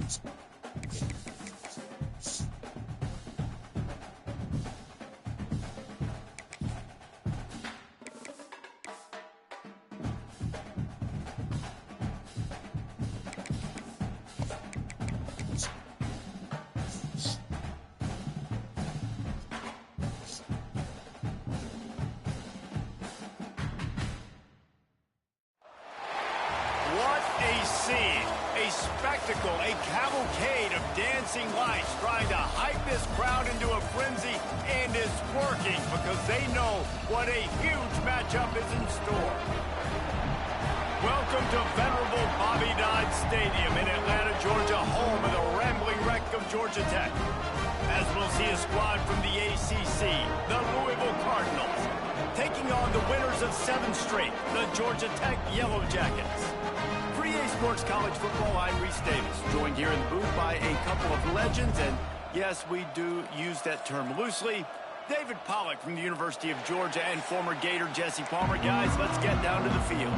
What a scene, a spectacle, a cavalcade of dancing lights trying to hype this crowd into a frenzy, and it's working because they know what a huge matchup is in store. Welcome to venerable Bobby Dodd Stadium in Atlanta, Georgia, home of the rambling wreck of Georgia Tech. As we'll see a squad from the ACC, the Louisville Cardinals, taking on the winners of 7 straight, the Georgia Tech Yellow Jackets. For EA Sports College Football, I'm Reese Davis, joined here in the booth by a couple of legends, and yes, we do use that term loosely. David Pollack from the University of Georgia and former Gator Jesse Palmer. Guys, let's get down to the field.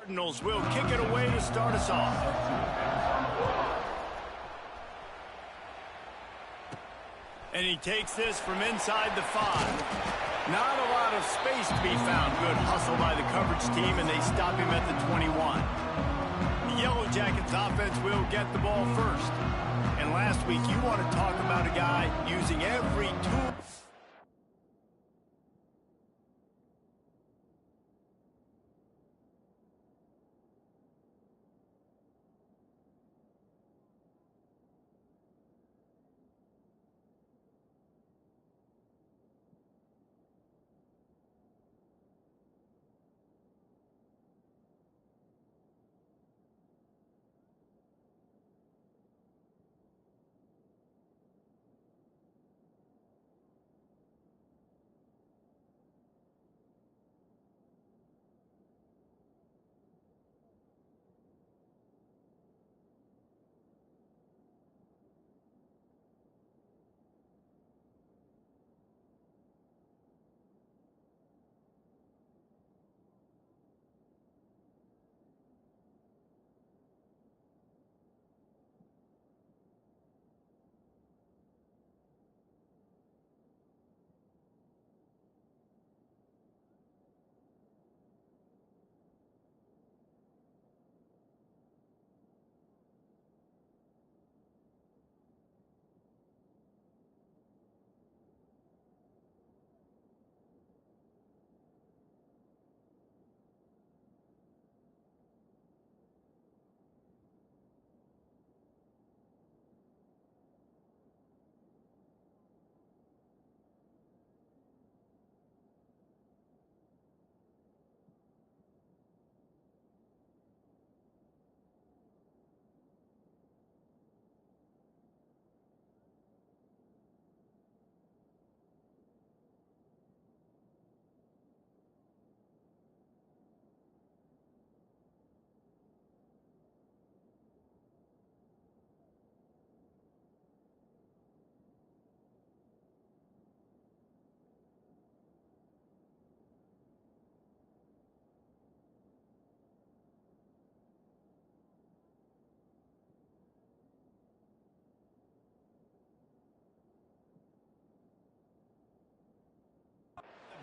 Cardinals will kick it away to start us off. And he takes this from inside the 5. Not a lot of space to be found. Good hustle by the coverage team, and they stop him at the 21. The Yellow Jackets offense will get the ball first. And last week, you want to talk about a guy using every tool.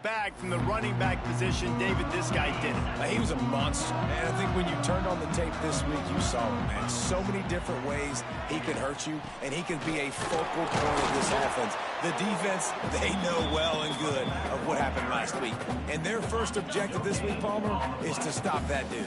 Back from the running back position, David, this guy did it. He was a monster. And I think when you turned on the tape this week, you saw it, man. So many different ways he can hurt you, and he can be a focal point of this offense. The defense, they know well and good of what happened last week. And their first objective this week, Palmer, is to stop that dude.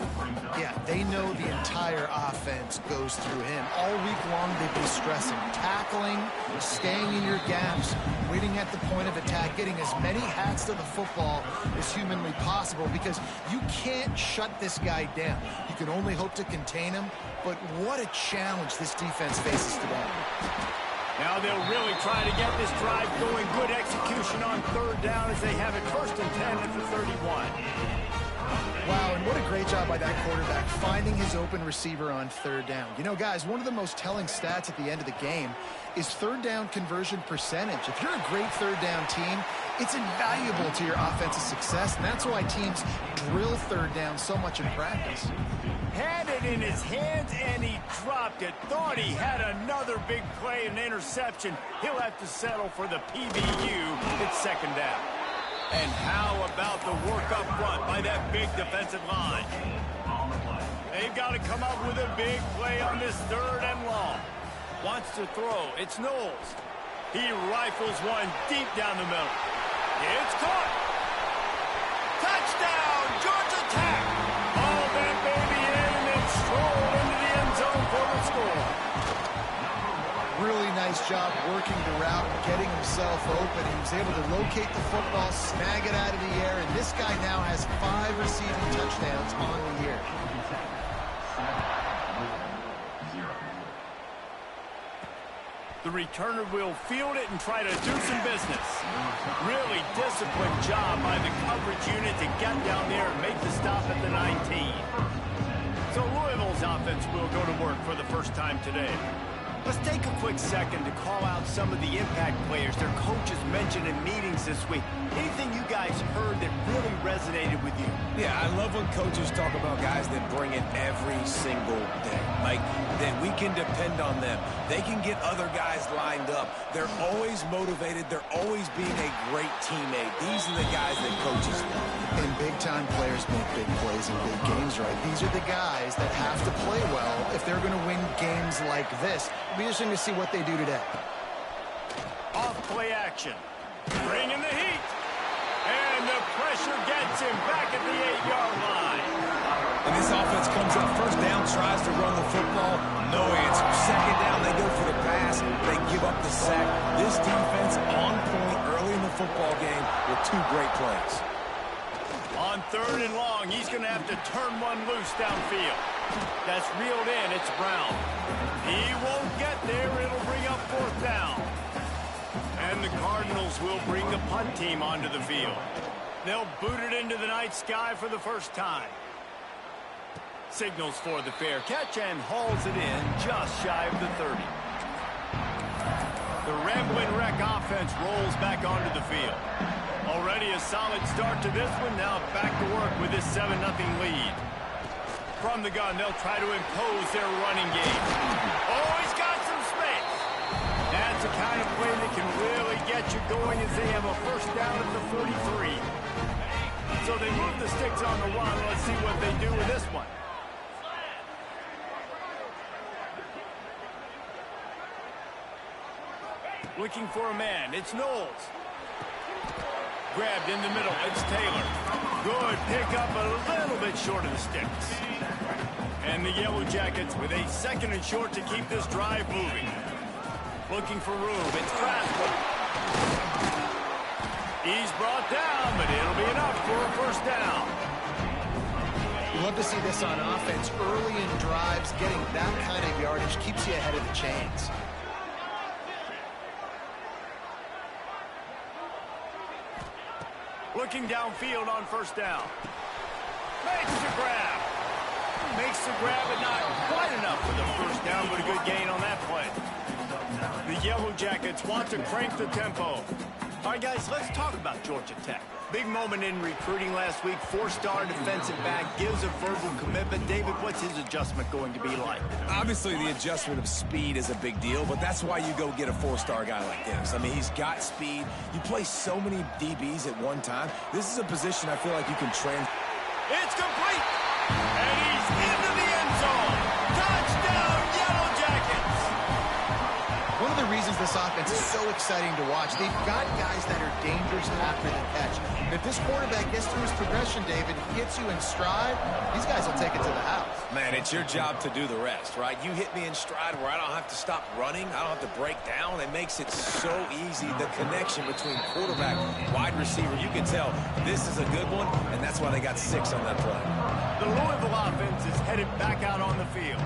Yeah, they know the entire offense goes through him. All week long, they've been stressing tackling, staying in your gaps, waiting at the point of attack, getting as many hats to the football as humanly possible, because you can't shut this guy down. You can only hope to contain him, but what a challenge this defense faces today. Now they'll really try to get this drive going. Good execution on third down as they have it first and 10 at the 31. Wow, and what a great job by that quarterback finding his open receiver on third down. You know, guys, one of the most telling stats at the end of the game is third down conversion percentage. If you're a great third down team, it's invaluable to your offensive success, and that's why teams drill third down so much in practice. Had it in his hands, and he dropped it. Thought he had another big play, an interception. He'll have to settle for the PBU. It's second down. And how about the work up front by that big defensive line? They've got to come up with a big play on this third and long. Wants to throw. It's Knowles. He rifles one deep down the middle. It's caught. Touchdown, Georgia Tech. All that baby in and then strolled into the end zone for the score. Really nice job working the route, getting himself open. He was able to locate the football, snag it out of the air, and this guy now has 5 receiving touchdowns on the year. The returner will field it and try to do some business. Really disciplined job by the coverage unit to get down there and make the stop at the 19. So Louisville's offense will go to work for the first time today. Let's take a quick second to call out some of the impact players their coaches mentioned in meetings this week. Anything you guys heard that really resonated with you? Yeah, I love when coaches talk about guys that bring it every single day. Like, that we can depend on them. They can get other guys lined up. They're always motivated. They're always being a great teammate. These are the guys that coaches love. And big-time players make big plays in big games, right? These are the guys that have to play well if they're going to win games like this. It'll be interesting to see what they do today. Off play action. Bringing the heat. And the pressure gets him back at the 8-yard line. And this offense comes up first down, tries to run the football. No answer. Second down, they go for the pass. They give up the sack. This defense on point early in the football game with two great plays. On 3rd and long, he's going to have to turn one loose downfield. That's reeled in. It's Brown. He won't get there. It'll bring up 4th down. And the Cardinals will bring the punt team onto the field. They'll boot it into the night sky for the first time. Signals for the fair catch and hauls it in just shy of the 30. The Rambling Wreck offense rolls back onto the field. Already a solid start to this one. Now back to work with this 7-0 lead. From the gun, they'll try to impose their running game. Oh, he's got some space. That's the kind of play that can really get you going as they have a first down at the 43. So they move the sticks on the run. Let's see what they do with this one. Looking for a man. It's Knowles. Grabbed in the middle. It's Taylor. Good pickup, a little bit short of the sticks. And the Yellow Jackets with a 2nd and short to keep this drive moving. Looking for room. It's Craswell. He's brought down, but it'll be enough for a first down. You love to see this on offense. Early in drives, getting that kind of yardage keeps you ahead of the chains. Looking downfield on first down. Makes the grab. Makes the grab, but not quite enough for the first down, but a good gain on that play. The Yellow Jackets want to crank the tempo. All right, guys, let's talk about Georgia Tech. Big moment in recruiting last week. 4-star defensive back gives a verbal commitment. David, what's his adjustment going to be like? Obviously, the adjustment of speed is a big deal, but that's why you go get a 4-star guy like this. I mean, he's got speed. You play so many DBs at one time. This is a position I feel like you can train. It's complete. And he's into the end zone. Touchdown, Yellow Jackets. One of the reasons this offense is so exciting to watch, they've got guys that are dangerous after the catch. And if this quarterback gets through his progression, David, gets you in stride, these guys will take it to the house. Man, it's your job to do the rest, right? You hit me in stride where I don't have to stop running. I don't have to break down. It makes it so easy. The connection between quarterback, wide receiver, you can tell this is a good one, and that's why they got 6 on that play. The Louisville offense is headed back out on the field.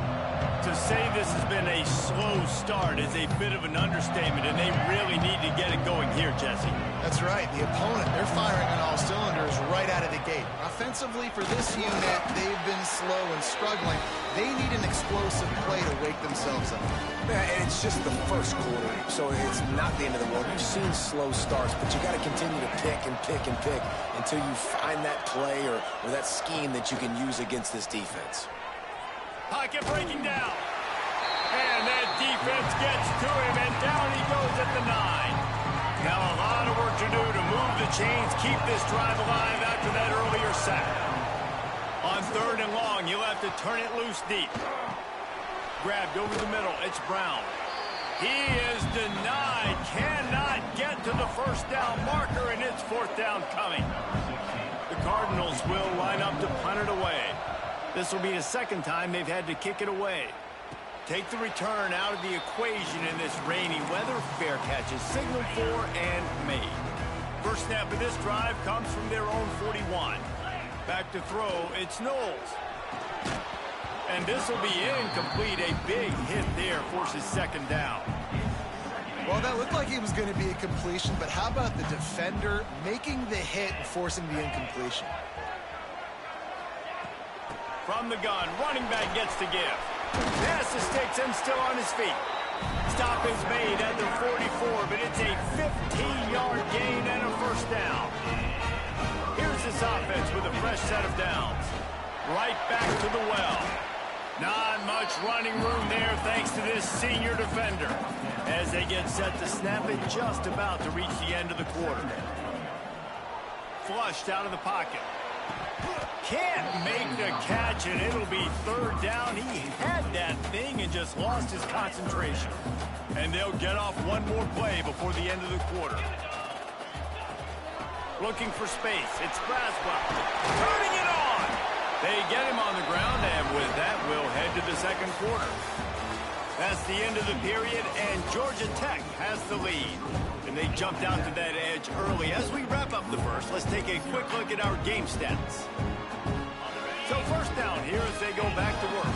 To say this has been a slow start is a bit of an understatement, and they really need to get it going here, Jesse. That's right. The opponent, they're firing on all cylinders right out of the gate. Offensively, for this unit, they've been slow and struggling. They need an explosive play to wake themselves up. Yeah, and it's just the first quarter, so it's not the end of the world. You've seen slow starts, but you got to continue to pick and pick and pick until you find that play or that scheme that you can use against this defense. Pocket breaking down. And that defense gets to him, and down he goes at the 9. Now a lot of work to do to move the chains, keep this drive alive after that earlier sack. On 3rd and long, you'll have to turn it loose deep. Grabbed over the middle. It's Brown. He is denied. Cannot get to the first down marker, and it's 4th down coming. The Cardinals will line up to punt it away. This will be the 2nd time they've had to kick it away. Take the return out of the equation in this rainy weather. Fair catch is signaled for and made. First snap of this drive comes from their own 41. Back to throw, it's Knowles. And this will be incomplete. A big hit there forces 2nd down. Well, that looked like it was going to be a completion, but how about the defender making the hit and forcing the incompletion? From the gun, running back gets to give. Pass the sticks and still on his feet. Stop is made at the 44, but it's a 15-yard gain and a first down. Here's this offense with a fresh set of downs. Right back to the well. Not much running room there thanks to this senior defender as they get set to snap it just about to reach the end of the quarter. Flushed out of the pocket. Can't make the catch, and it'll be third down. He had that thing and just lost his concentration. And they'll get off one more play before the end of the quarter. Looking for space. It's Braswell. Turning it on. They get him on the ground, and with that, we'll head to the second quarter. That's the end of the period, and Georgia Tech has the lead. And they jumped out to that edge early. As we wrap up the first, let's take a quick look at our game stats. So first down here as they go back to work.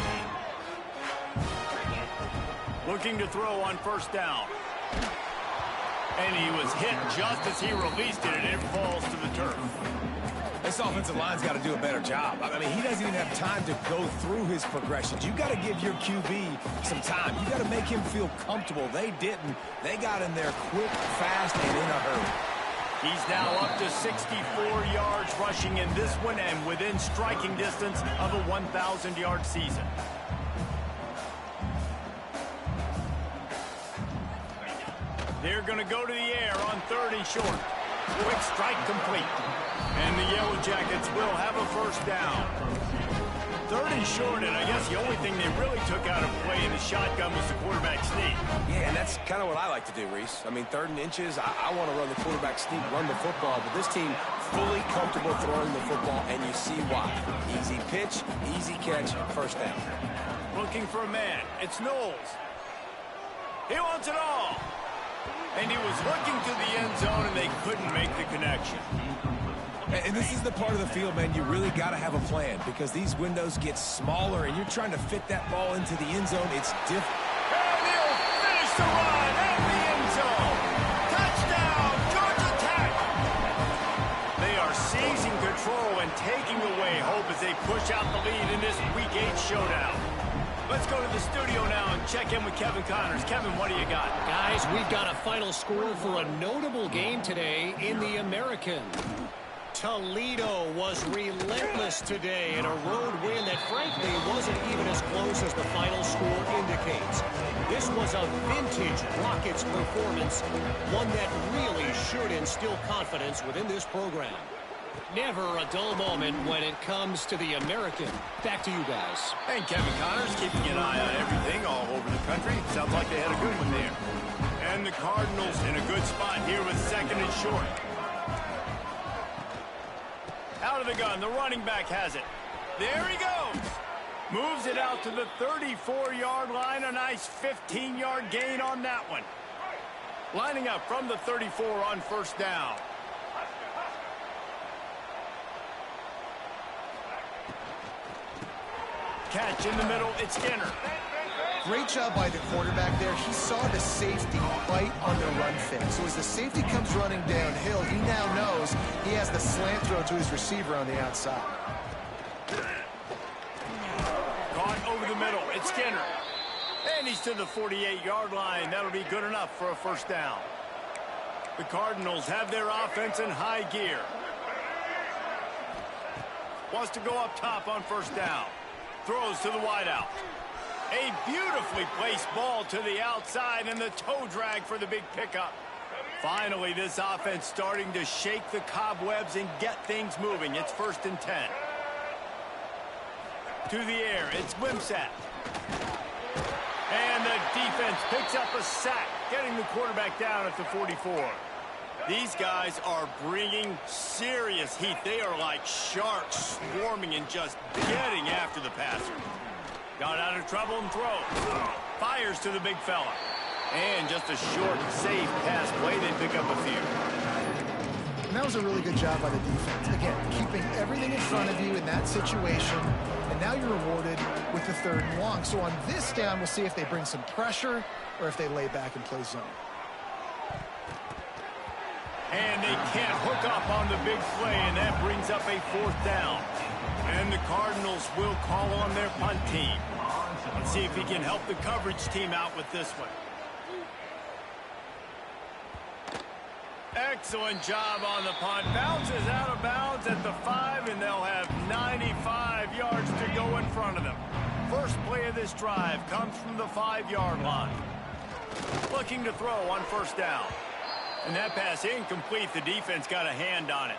Looking to throw on first down. And he was hit just as he released it, and it falls to the turf. This offensive line's got to do a better job. I mean, he doesn't even have time to go through his progressions. You got to give your QB some time. You got to make him feel comfortable. They didn't. They got in there quick, fast, and in a hurry. He's now up to 64 yards rushing in this one and within striking distance of a 1,000-yard season. They're going to go to the air on third and short. Quick strike complete. And the Yellow Jackets will have a first down. Third and short, and I guess the only thing they really took out of play in the shotgun was the quarterback sneak. Yeah, and that's kind of what I like to do, Reese. I mean, third and inches, I want to run the quarterback sneak, run the football, but this team fully comfortable throwing the football, and you see why. Easy pitch, easy catch, first down. Looking for a man. It's Knowles. He wants it all. And he was looking to the end zone, and they couldn't make the connection. And this is the part of the field, man, you really got to have a plan because these windows get smaller, and you're trying to fit that ball into the end zone. It's different. And he'll finish the run at the end zone. Touchdown, Georgia Tech. They are seizing control and taking away hope as they push out the lead in this Week 8 showdown. Let's go to the studio now and check in with Kevin Connors. Kevin, what do you got? Guys, we've got a final score for a notable game today in the American. Toledo was relentless today in a road win that frankly wasn't even as close as the final score indicates. This was a vintage Rockets performance, one that really should instill confidence within this program. Never a dull moment when it comes to the American. Back to you guys. And Kevin Connors keeping an eye on everything all over the country. Sounds like they had a good one there. And the Cardinals in a good spot here with second and short. Out of the gun, the running back has it. There he goes. Moves it out to the 34-yard line. A nice 15-yard gain on that one. Lining up from the 34 on first down. Catch in the middle, it's Skinner. Great job by the quarterback there. He saw the safety bite on the run fake. So as the safety comes running downhill, he now knows he has the slant throw to his receiver on the outside. Caught over the middle, it's Skinner. And he's to the 48-yard line. That'll be good enough for a first down. The Cardinals have their offense in high gear. Wants to go up top on first down. Throws to the wideout. A beautifully placed ball to the outside and the toe drag for the big pickup. Finally, this offense starting to shake the cobwebs and get things moving. It's 1st and 10. To the air, it's Wimsatt. And the defense picks up a sack, getting the quarterback down at the 44. These guys are bringing serious heat. They are like sharks swarming and just getting after the passer. Got out of trouble and throws. Fires to the big fella. And just a short, safe pass play. They pick up a few. And that was a really good job by the defense. Again, keeping everything in front of you in that situation. And now you're rewarded with the 3rd and long. So on this down, we'll see if they bring some pressure or if they lay back and play zone. And they can't hook up on the big play, and that brings up a 4th down. And the Cardinals will call on their punt team. Let's see if he can help the coverage team out with this one. Excellent job on the punt. Bounces out of bounds at the 5, and they'll have 95 yards to go in front of them. First play of this drive comes from the 5-yard line. Looking to throw on first down. And that pass incomplete. The defense got a hand on it.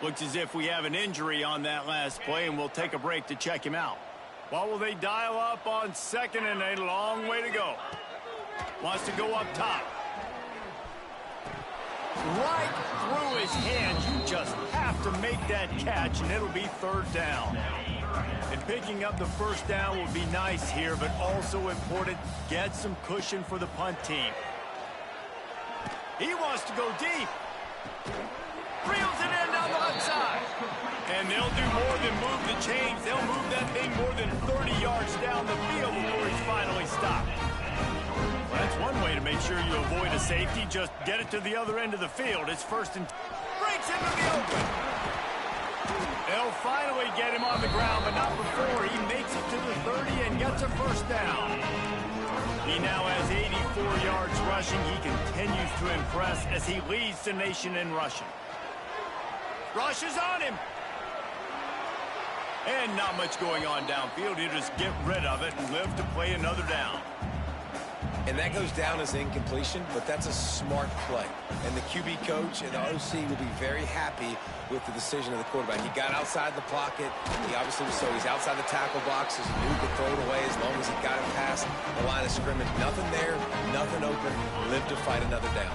Looks as if we have an injury on that last play, and we'll take a break to check him out. What will they dial up on second, and a long way to go. Wants to go up top. Right through his hands. You just have to make that catch, and it'll be third down. And picking up the first down will be nice here, but also important, get some cushion for the punt team. He wants to go deep. Reels it in down the left side. And they'll do more than move the chains. They'll move that thing more than 30 yards down the field before he's finally stopped. Well, that's one way to make sure you avoid a safety. Just get it to the other end of the field. It's first and... breaks into the open. They'll finally get him on the ground, but not before he makes it to the 30 and gets a first down. He now has 84 yards rushing. He continues to impress as he leads the nation in rushing. Rush is on him. And not much going on downfield. He'll just get rid of it and live to play another down. And that goes down as incompletion, but that's a smart play. And the QB coach and the OC will be very happy with the decision of the quarterback. He got outside the pocket. He obviously was so he's outside the tackle box, as he knew he could throw it away as long as he got it past the line of scrimmage. Nothing there, nothing open. Live to fight another down.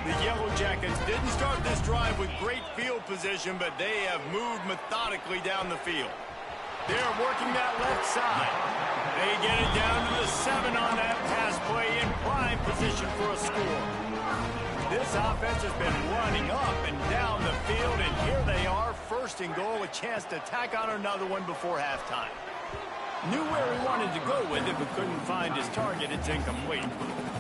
The Yellow Jackets didn't start this drive with great field position, but they have moved methodically down the field. They're working that left side. They get it down to the 7 on that pass play in prime position for a score. This offense has been running up and down the field, and here they are, first and goal, a chance to tack on another one before halftime. Knew where he wanted to go with it, but couldn't find his target. It's incomplete.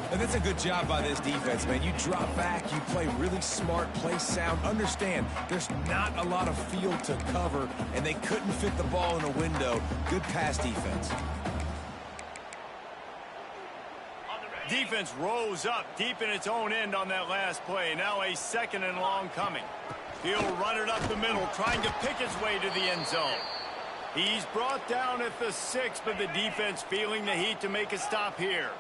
And that's a good job by this defense, man. You drop back, you play really smart, play sound. Understand, there's not a lot of field to cover, and they couldn't fit the ball in a window. Good pass defense. Defense rose up deep in its own end on that last play. Now a second and long coming. He'll run it up the middle, trying to pick his way to the end zone. He's brought down at the 6, but the defense feeling the heat to make a stop here.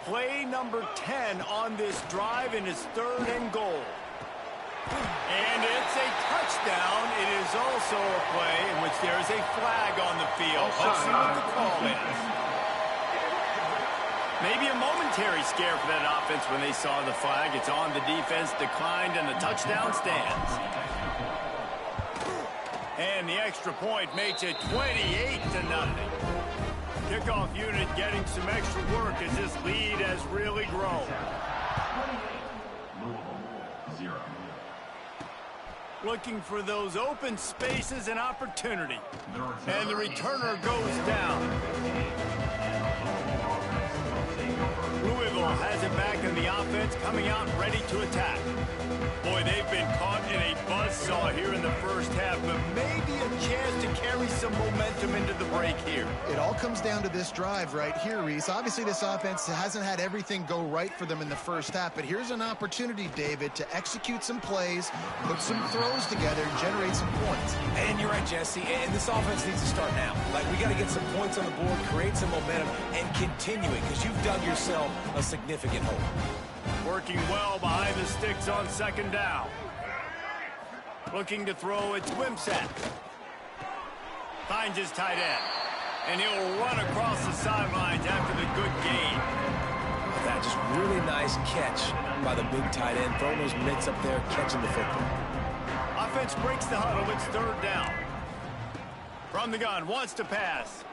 Play number 10 on this drive, and it's third and goal. And it's a touchdown. It is also a play in which there is a flag on the field. Let's see what the call is. Maybe a momentary scare for that offense when they saw the flag. It's on the defense, declined, and the touchdown stands. And the extra point makes it 28-0. Kickoff unit getting some extra work as this lead has really grown. Looking for those open spaces and opportunity. And the returner goes down. Louisville has it back in the offense, coming out ready to attack. Boy, they've been caught in a buzzsaw here in the first half, but maybe a chance to carry some momentum into the break here. It all comes down to this drive right here, Reese. Obviously, this offense hasn't had everything go right for them in the first half, but here's an opportunity, David, to execute some plays, put some throws together, and generate some points. And you're right, Jesse, and this offense needs to start now. Like, we got to get some points on the board, create some momentum, and continue it, because you've dug yourself a significant hole. Working well behind the sticks on second down. Looking to throw, it's Wimsatt. Finds his tight end. And he'll run across the sidelines after the good gain. That just really nice catch by the big tight end. Throwing those mitts up there, catching the football. Offense breaks the huddle. It's third down. From the gun, wants to pass.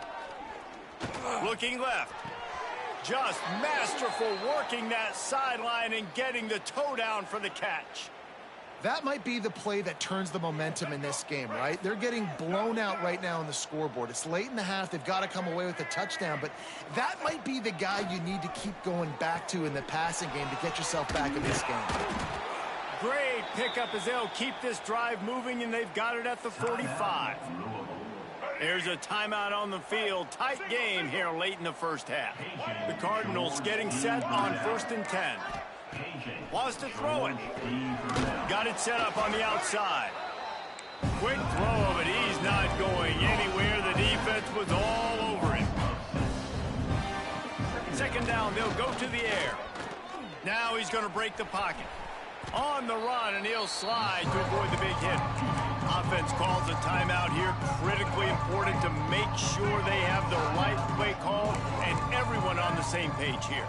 Looking left. Just masterful working that sideline and getting the toe down for the catch. That might be the play that turns the momentum in this game, right? They're getting blown out right now on the scoreboard. It's late in the half. They've got to come away with a touchdown, but that might be the guy you need to keep going back to in the passing game to get yourself back in this game. Great pickup as they'll keep this drive moving, and they've got it at the 45. There's a timeout on the field. Tight game here late in the first half. The Cardinals getting set on 1st and 10. Wants to throw it. Got it set up on the outside. Quick throw, but he's not going anywhere. The defense was all over him. 2nd down, they'll go to the air. Now he's going to break the pocket. On the run, and he'll slide to avoid the big hit. Offense calls a timeout here. Critically important to make sure they have the right play call and everyone on the same page here.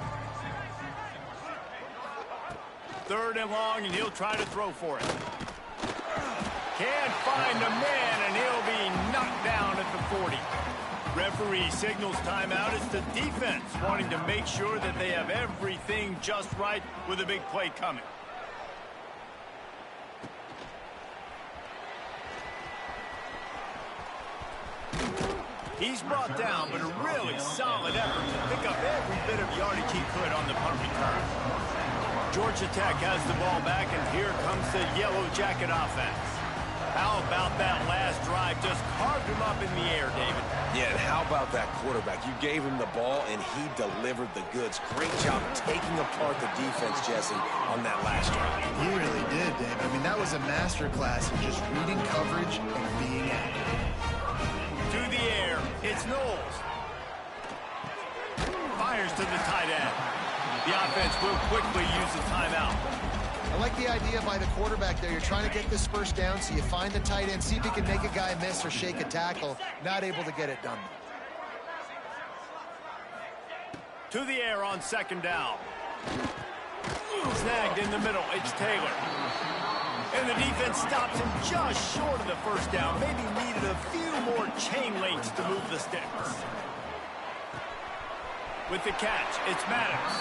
3rd and long, and he'll try to throw for it. Can't find a man, and he'll be knocked down at the 40. Referee signals timeout. It's the defense wanting to make sure that they have everything just right with a big play coming. He's brought down, but a really solid effort to pick up every bit of yardage he could on the punt return. Georgia Tech has the ball back, and here comes the Yellow Jacket offense. How about that last drive? Just carved him up in the air, David. Yeah, and how about that quarterback? You gave him the ball, and he delivered the goods. Great job taking apart the defense, Jesse, on that last drive. He really did, Dave. I mean, that was a masterclass in just reading coverage and being accurate. To the air, it's Knowles. Fires to the tight end. The offense will quickly use the timeout. I like the idea by the quarterback there. You're trying to get this first down, so you find the tight end, see if he can make a guy miss or shake a tackle. Not able to get it done. To the air on 2nd down. Snagged in the middle. It's Taylor. And the defense stops him just short of the 1st down. Maybe needed a few more chain links to move the sticks. With the catch, it's Maddox.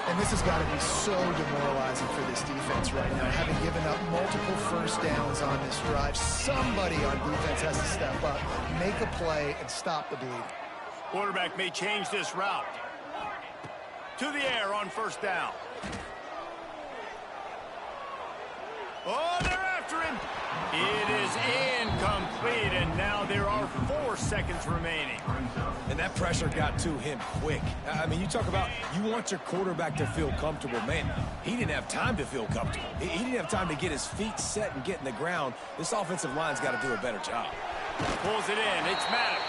And this has got to be so demoralizing for this defense right now, having given up multiple 1st downs on this drive. Somebody on defense has to step up, make a play, and stop the bleed. Quarterback may change this route. To the air on 1st down. Oh, they're after him. It is incomplete, and now there are 4 seconds remaining. And that pressure got to him quick. I mean, you talk about you want your quarterback to feel comfortable. Man, he didn't have time to feel comfortable. He didn't have time to get his feet set and get in the ground. This offensive line's got to do a better job. Pulls it in. It's Maddox.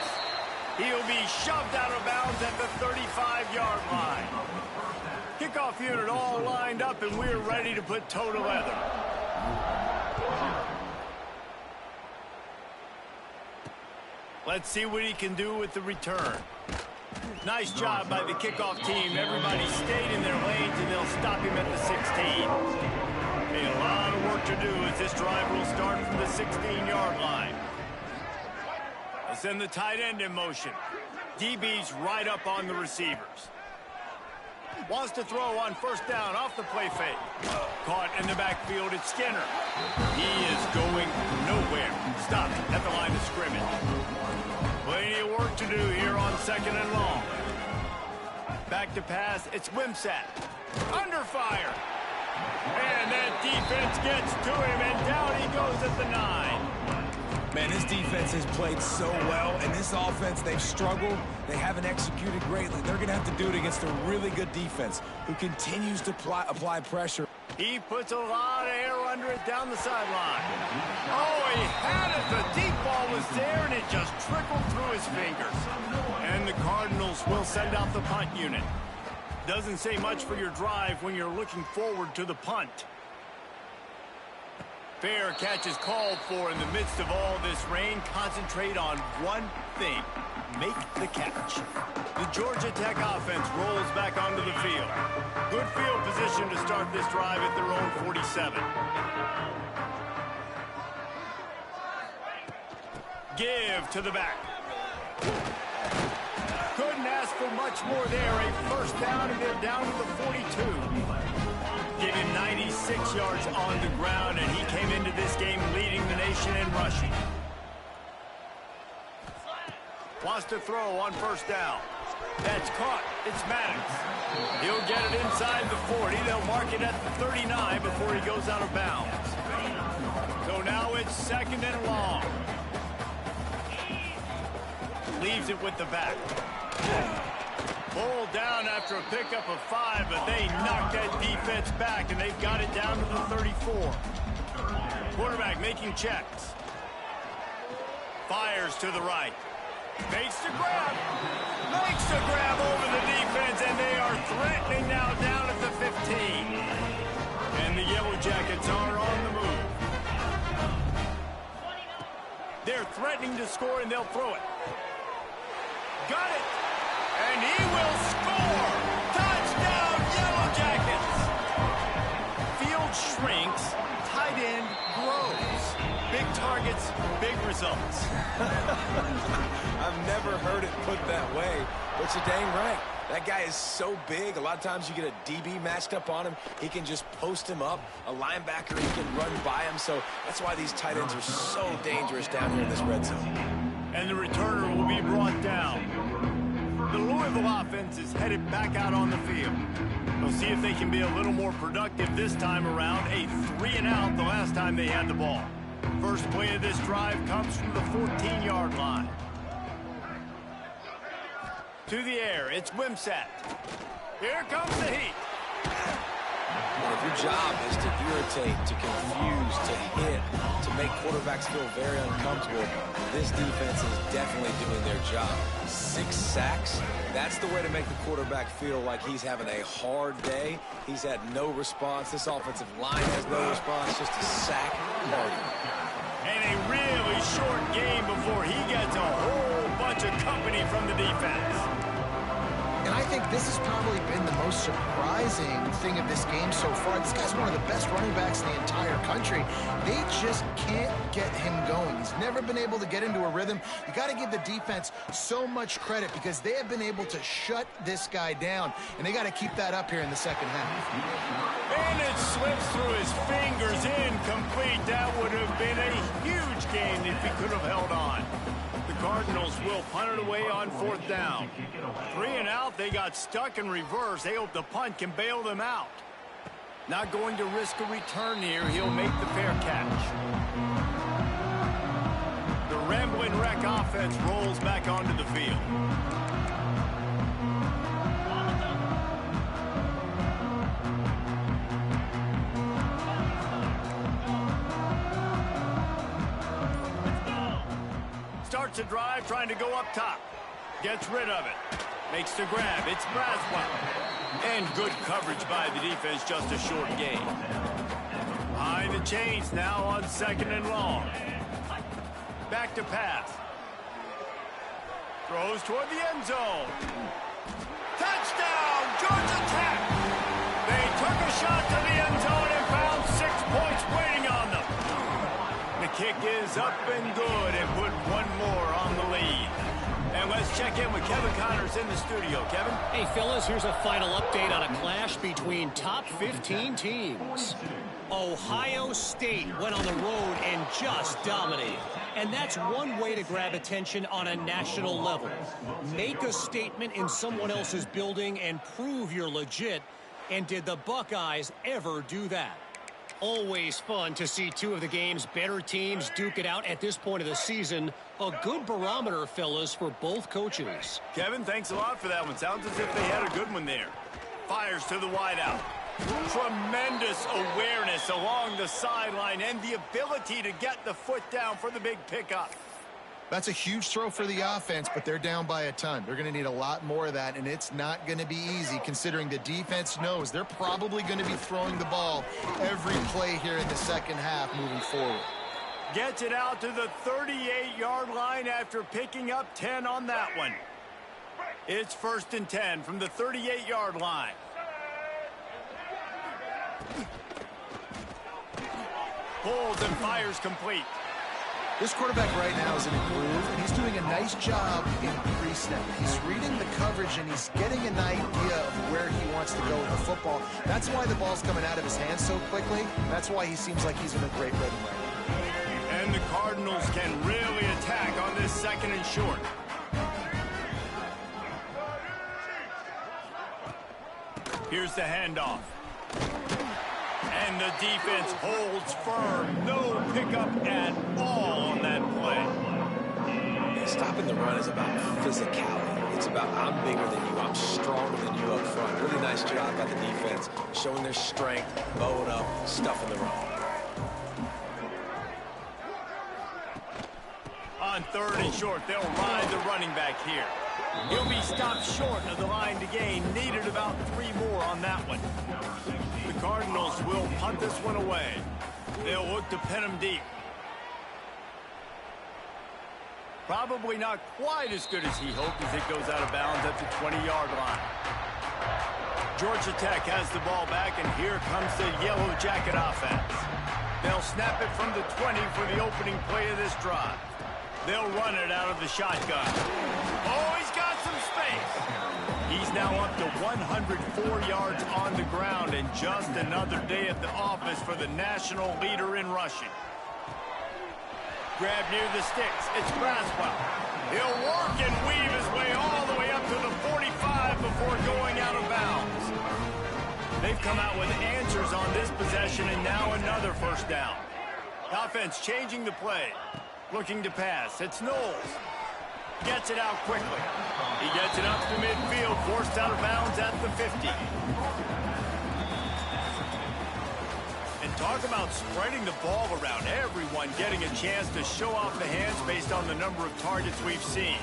He'll be shoved out of bounds at the 35-yard line. Kickoff unit all lined up, and we're ready to put toe to leather. Let's see what he can do with the return. Nice job by the kickoff team. Everybody stayed in their lanes, and they'll stop him at the 16. A lot of work to do as this drive will start from the 16-yard line. They'll send the tight end in motion. DB's right up on the receivers. Wants to throw on 1st down off the play fake. Caught in the backfield, it's Skinner. He is going nowhere. Stopped at the line of scrimmage. Plenty of work to do here on 2nd and long. Back to pass, it's Wimsatt. Under fire. And that defense gets to him, and down he goes at the 9. Man, this defense has played so well, and this offense, they've struggled. They haven't executed greatly. They're going to have to do it against a really good defense who continues to apply pressure. He puts a lot of air under it down the sideline. Oh, he had it. The deep ball was there, and it just trickled through his fingers. And the Cardinals will send out the punt unit. Doesn't say much for your drive when you're looking forward to the punt. Fair catch is called for in the midst of all this rain. Concentrate on one thing. Make the catch. The Georgia Tech offense rolls back onto the field. Good field position to start this drive at their own 47. Give to the back. Couldn't ask for much more there. A 1st down, and they're down to the 42. Give him 96 yards on the ground, and he came into this game leading the nation in rushing. Wants to throw on 1st down. That's caught. It's Maddox. He'll get it inside the 40. They'll mark it at the 39 before he goes out of bounds. So now it's 2nd and long. leaves it with the back. Pulled down after a pickup of 5, but they knocked that defense back, and they've got it down to the 34. Quarterback making checks. Fires to the right. Makes the grab. Makes the grab over the defense, and they are threatening now down at the 15. And the Yellow Jackets are on the move. They're threatening to score, and they'll throw it. Got it. And he will score. Touchdown, Yellow Jackets. Field shrinks. Tight end grows. Big targets, big results. I've never heard it put that way, but you're dang right. That guy is so big. A lot of times you get a DB matched up on him. He can just post him up. A linebacker, he can run by him. So that's why these tight ends are so dangerous down here in this red zone. And the returner will be brought down. The Louisville offense is headed back out on the field. We'll see if they can be a little more productive this time around. A 3-and-out the last time they had the ball. First play of this drive comes from the 14-yard line. To the air, it's Wimsatt. Here comes the heat. Well, if your job is to irritate, to confuse, to hit, to make quarterbacks feel very uncomfortable, this defense is definitely doing their job. 6 sacks, that's the way to make the quarterback feel like he's having a hard day. He's had no response. This offensive line has no response, just a sack party. And a really short game before he gets a whole bunch of company from the defense. And I think this has probably been the most surprising thing of this game so far. This guy's one of the best running backs in the entire country. They just can't get him going. He's never been able to get into a rhythm. You got to give the defense so much credit because they have been able to shut this guy down. And they got to keep that up here in the second half. And it slips through his fingers, incomplete. That would have been a huge game if he could have held on. The Cardinals will punt it away on 4th down. 3-and-out, they got stuck in reverse. They hope the punt can bail them out. Not going to risk a return here. He'll make the fair catch. The Rambling Wreck offense rolls back onto the field. Starts a drive trying to go up top. Gets rid of it. Makes the grab. It's Braswell. And good coverage by the defense, just a short gain. Behind the chains now on 2nd and long. Back to pass. Throws toward the end zone. Touchdown, Georgia Tech! They took a shot to the end zone and found 6 points waiting on them. The kick is up and good and put one more on the lead. And let's check in with Kevin Connors in the studio. Kevin? Hey, fellas, here's a final update on a clash between top 15 teams. Ohio State went on the road and just dominated. And that's one way to grab attention on a national level. Make a statement in someone else's building and prove you're legit. And did the Buckeyes ever do that? Always fun to see two of the game's better teams duke it out at this point of the season. A good barometer, fellas, for both coaches. Kevin, thanks a lot for that one. Sounds as if they had a good one there. Fires to the wideout. Tremendous awareness along the sideline and the ability to get the foot down for the big pickup. That's a huge throw for the offense, but they're down by a ton. They're going to need a lot more of that, and it's not going to be easy considering the defense knows they're probably going to be throwing the ball every play here in the second half moving forward. Gets it out to the 38-yard line after picking up 10 on that one. It's 1st and 10 from the 38-yard line. Pulls and fires complete. This quarterback right now is in a groove, and he's doing a nice job in pre-snap. He's reading the coverage, and he's getting an idea of where he wants to go with the football. That's why the ball's coming out of his hands so quickly. That's why he seems like he's in a great rhythm right now. And the Cardinals can really attack on this 2nd and short. Here's the handoff. And the defense holds firm. No pickup at all on that play. This Stopping the run is about physicality. It's about I'm bigger than you. I'm stronger than you up front. Really nice job by the defense, showing their strength, bowing up, stuffing the run. On 3rd and short, they'll ride the running back here. He'll be stopped short of the line to gain. Needed about 3 more on that one. The Cardinals will punt this one away. They'll look to pin him deep. Probably not quite as good as he hoped as it goes out of bounds at the 20-yard line. Georgia Tech has the ball back, and here comes the Yellow Jacket offense. They'll snap it from the 20 for the opening play of this drive. They'll run it out of the shotgun. Oh, he's got some space. He's now up to 104 yards on the ground, and just another day at the office for the national leader in rushing. Grab near the sticks. It's Braswell. He'll work and weave his way all the way up to the 45 before going out of bounds. They've come out with answers on this possession, and now another first down. Offense changing the play. Looking to pass. It's Knowles. Gets it out quickly. He gets it up to midfield, forced out of bounds at the 50. And talk about spreading the ball around. Everyone getting a chance to show off the hands based on the number of targets we've seen.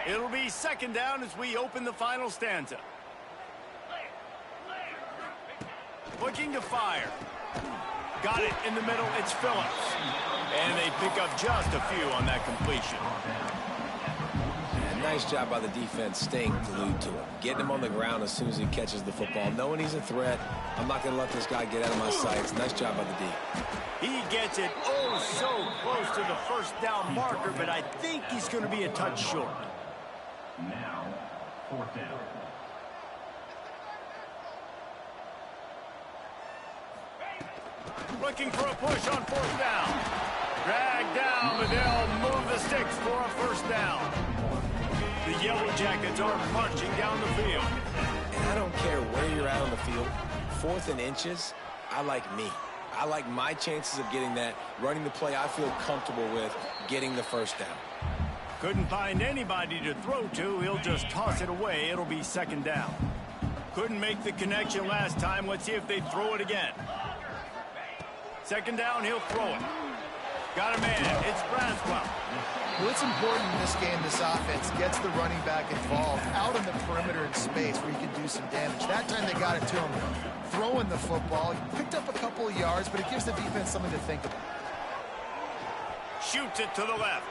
It'll be 2nd down as we open the final stanza. Looking to fire. Got it in the middle. It's Phillips. And they pick up just a few on that completion. And nice job by the defense staying glued to him. Getting him on the ground as soon as he catches the football. Knowing he's a threat. I'm not going to let this guy get out of my sights. Nice job by the D. He gets it oh so close to the first down marker, but I think he's going to be a touch short. Now, 4th down. Looking for a push on 4th down. Dragged down, but they'll move the sticks for a first down. The Yellow Jackets are marching down the field. And I don't care where you're at on the field. 4th and inches, I like me. I like my chances of getting that, running the play I feel comfortable with, getting the first down. Couldn't find anybody to throw to. He'll just toss it away. It'll be 2nd down. Couldn't make the connection last time. Let's see if they throw it again. 2nd down, he'll throw it. Got a man. It's Braswell. Well, it's important in this game, this offense gets the running back involved out on the perimeter in space where you can do some damage. That time they got it to him throwing the football. He picked up a couple of yards, but it gives the defense something to think about. Shoots it to the left.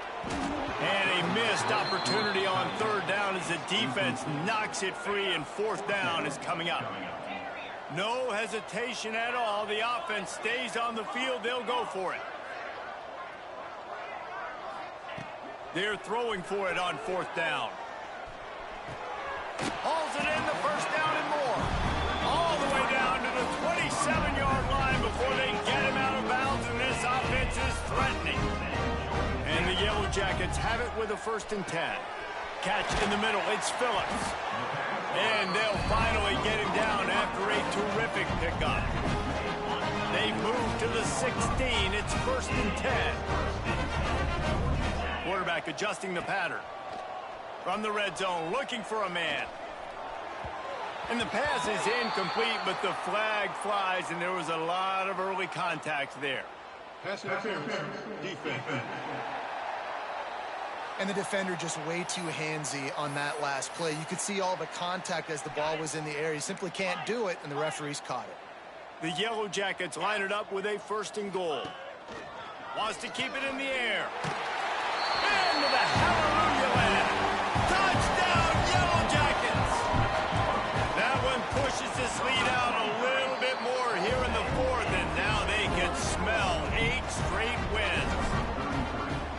And a missed opportunity on 3rd down as the defense knocks it free, and 4th down is coming up. No hesitation at all. The offense stays on the field. They'll go for it. They're throwing for it on 4th down. Hauls it in, the first down and more. All the way down to the 27-yard line before they get him out of bounds, and this offense is threatening. And the Yellow Jackets have it with a 1st and 10. Catch in the middle. It's Phillips. And they'll finally get him down after a terrific pickup. They move to the 16. It's 1st and 10. Quarterback adjusting the pattern. From the red zone, looking for a man. And the pass is incomplete, but the flag flies, and there was a lot of early contact there. Pass interference. Defense. And the defender just way too handsy on that last play. You could see all the contact as the ball was in the air. He simply can't do it, and the referees caught it. The Yellow Jackets line it up with a 1st and goal. Wants to keep it in the air. Into the hallelujah land. Touchdown, Yellow Jackets! That one pushes this lead out a little bit more here in the 4th, and now they can smell 8 straight wins.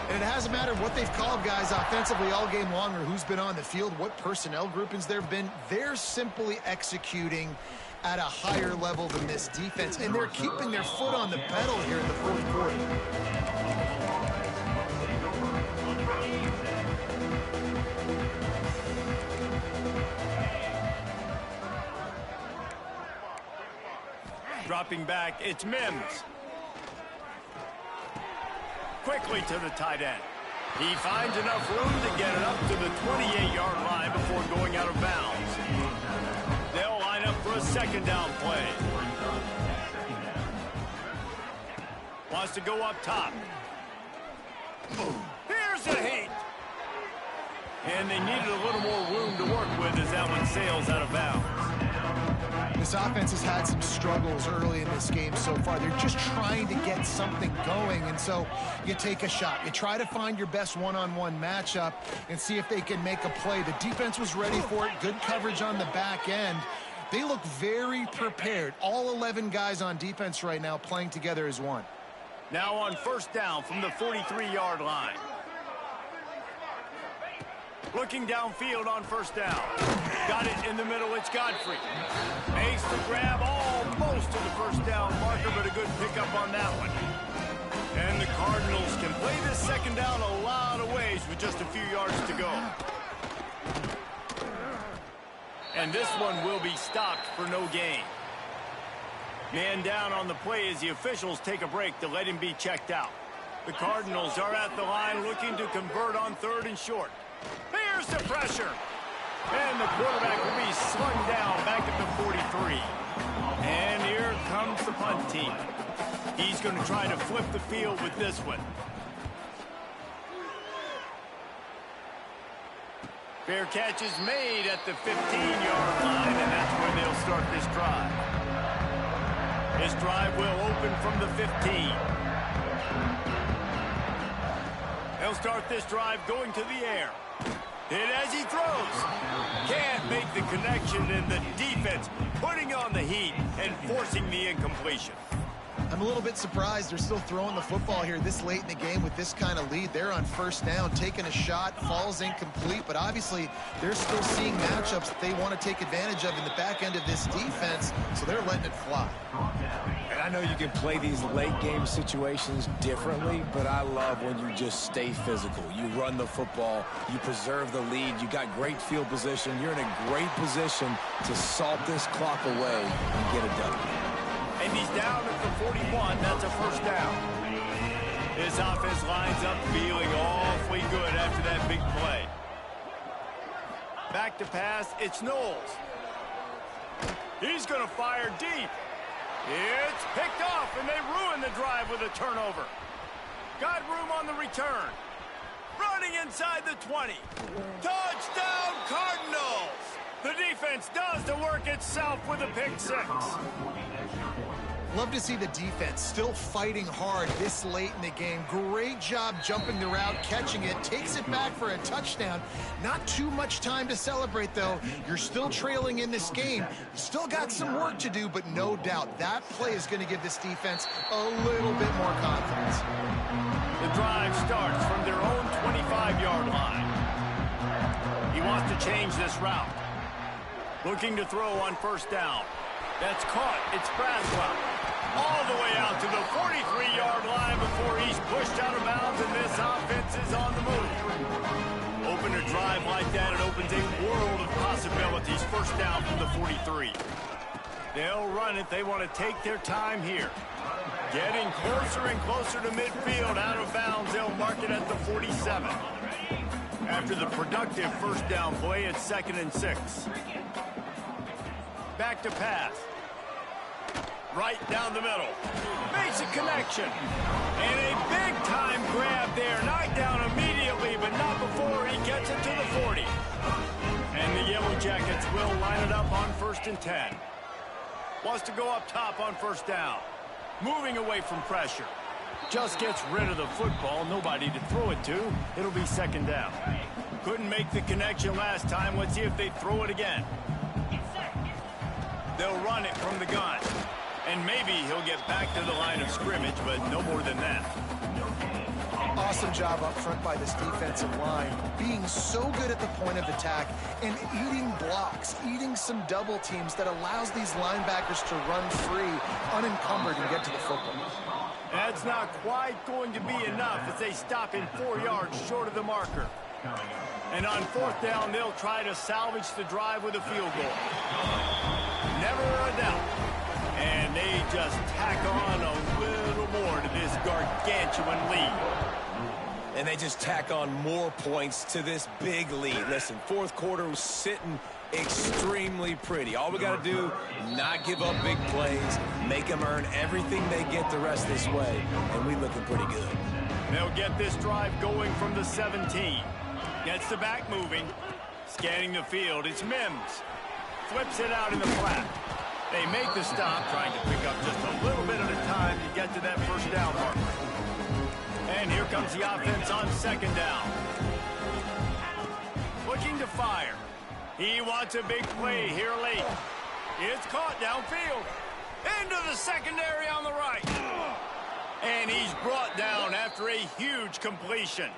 And it hasn't mattered what they've called guys offensively all game long or who's been on the field, what personnel groupings there have been. They're simply executing at a higher level than this defense, and they're keeping their foot on the pedal here in the 4th quarter. Dropping back, it's Mims. quickly to the tight end. He finds enough room to get it up to the 28-yard line before going out of bounds. They'll line up for a second down play. Wants to go up top. Here's the heat. And they needed a little more room to work with as that one sails out of bounds. This offense has had some struggles early in this game so far. They're just trying to get something going, and so you take a shot. You try to find your best one-on-one matchup and see if they can make a play. The defense was ready for it. Good coverage on the back end. They look very prepared. All 11 guys on defense right now playing together as one. Now on first down from the 43-yard line. Looking downfield on first down. Got it in the middle. It's Godfrey. Makes the grab almost to the first down marker, but a good pickup on that one. And the Cardinals can play this second down a lot of ways with just a few yards to go. And this one will be stopped for no gain. Man down on the play as the officials take a break to let him be checked out. The Cardinals are at the line looking to convert on 3rd and short. Here's the pressure. And the quarterback will be slung down back at the 43. And here comes the punt team. He's going to try to flip the field with this one. Fair catch is made at the 15-yard line, and that's where they'll start this drive. This drive will open from the 15. They'll start this drive going to the air. Hit as he throws. Can't make the connection, and the defense putting on the heat and forcing the incompletion. I'm a little bit surprised they're still throwing the football here this late in the game with this kind of lead. They're on first down, taking a shot, falls incomplete, but obviously they're still seeing matchups that they want to take advantage of in the back end of this defense, so they're letting it fly. And I know you can play these late game situations differently, but I love when you just stay physical. You run the football, you preserve the lead, you got great field position, you're in a great position to salt this clock away and get it done. And he's down at the 41. That's a first down. This offense lines up feeling awfully good after that big play. Back to pass. It's Knowles. He's going to fire deep. It's picked off, and they ruin the drive with a turnover. Got room on the return. Running inside the 20. Touchdown, Cardinals! The defense does the work itself with a pick six. Love to see the defense still fighting hard this late in the game. Great job jumping the route, catching it, takes it back for a touchdown. Not too much time to celebrate, though. You're still trailing in this game. Still got some work to do, but no doubt that play is going to give this defense a little bit more confidence. The drive starts from their own 25-yard line. He wants to change this route. Looking to throw on first down. That's caught. It's Braswell. All the way out to the 43-yard line before he's pushed out of bounds, and this offense is on the move. Open a drive like that, it opens a world of possibilities. First down from the 43. They'll run it. They want to take their time here. Getting closer and closer to midfield. Out of bounds, they'll mark it at the 47. After the productive first down play, it's 2nd and 6. Back to pass. Right down the middle. Makes a connection. And a big-time grab there. Knocked down immediately, but not before he gets it to the 40. And the Yellow Jackets will line it up on 1st and 10. Wants to go up top on first down. Moving away from pressure. Just gets rid of the football. Nobody to throw it to. It'll be 2nd down. Couldn't make the connection last time. Let's see if they throw it again. They'll run it from the gun. And maybe he'll get back to the line of scrimmage, but no more than that. Awesome job up front by this defensive line, being so good at the point of attack and eating blocks, eating some double teams that allows these linebackers to run free, unencumbered, and get to the football. That's not quite going to be enough as they stop him 4 yards short of the marker. And on 4th down, they'll try to salvage the drive with a field goal. Never a doubt. And they just tack on a little more to this gargantuan lead. And they just tack on more points to this big lead. Listen, fourth quarter was sitting extremely pretty. All we got to do, not give up big plays, make them earn everything they get the rest this way, and we looking pretty good. They'll get this drive going from the 17. Gets the back moving. Scanning the field, it's Mims. Flips it out in the flat. They make the stop, trying to pick up just a little bit at a time to get to that first down marker. And here comes the offense on second down. Looking to fire. He wants a big play here late. It's caught downfield. Into the secondary on the right. And he's brought down after a huge completion.